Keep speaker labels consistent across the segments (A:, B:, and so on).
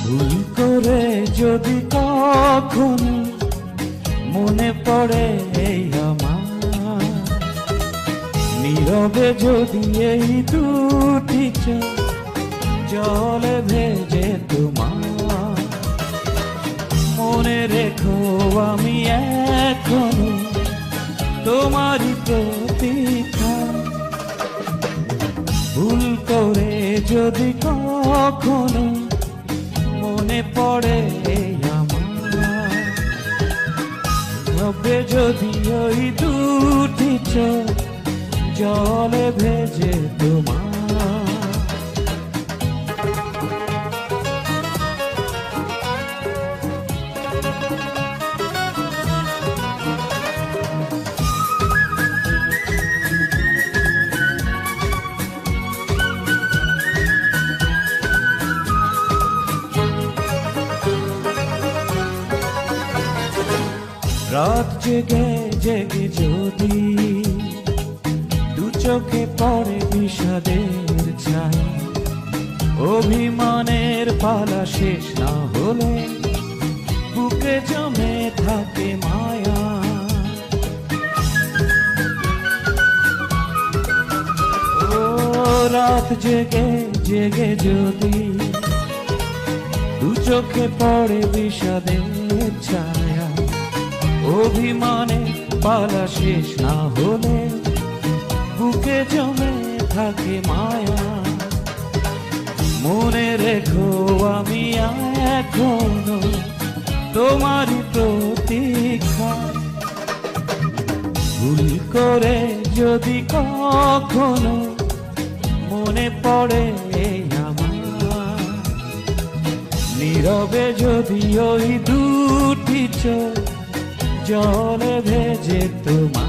A: ভুল করে যদি কখনো মনে পড়ে এই আমার, নীরবে যদি এই দুটি চোখ জলে ভেজে তোমার, মনে রেখো আমি এখনো তোমারই প্রতীক্ষা। ভুল করে যদি কখনো মনে পড়ে আমার, হবে যদি ওই দুটি চোখ জলে ভেজে তোমার। রাত জেগে জেগে যদি দু চোখে পড়ে বিষাদের ছায়া, অভিমানের পালা শেষ না হলে বুকে জমে থাকে মায়া। ও রাত জেগে জেগে যদি দু চোখে পড়ে বিষাদের ছায়া, অভিমানে পালা শেষ না হলে বুকে জমে থাকে মায়া। মনে রেখো আমি এখনো তোমারই প্রতীক্ষা। ভুল করে যদি কখনো মনে পড়ে আমার, নীরবে যদি ওই দুটি চোখ জলে ভেজে তোমার।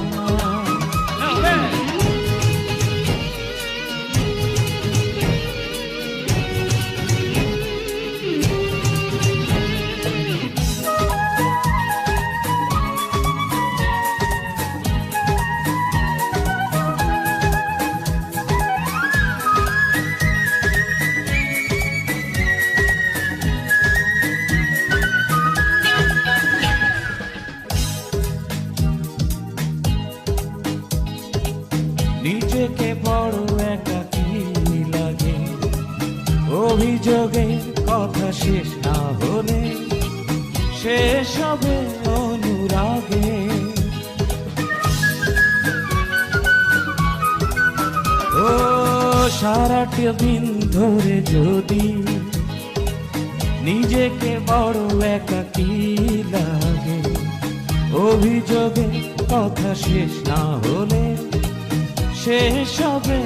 A: নিজেকে বড় একাকী লাগে, অভিযোগে কথা শেষ না হলে শেষ হবে অনুরাগে। ও সারাটি দিন ধরে যদি নিজেকে বড় একাকী লাগে, অভিযোগে কথা শেষ না হলে শেষ হবে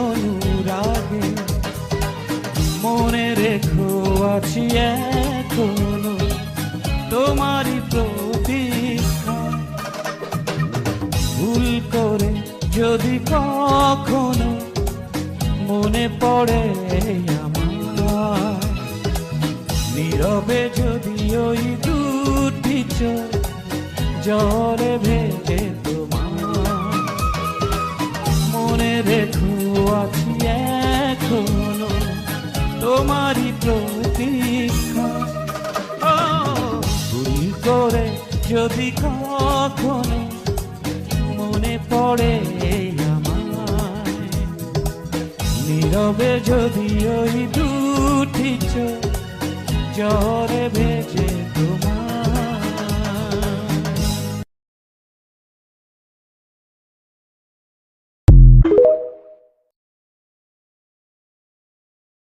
A: অনুরাগে। মনে রেখো আছি এখনো তোমারই প্রতীক্ষা। ভুল করে যদি কখনো মনে পড়ে আমার, নীরবে যদি ওই দুটি চোখ জলে ভেজে তোমার, মনে রেখো আছি এখনো তোমারই প্রতীক্ষা। ভুল করে যদি কখনো মনে পড়ে আমার, নীরবে যদি ওই দুটি চোখ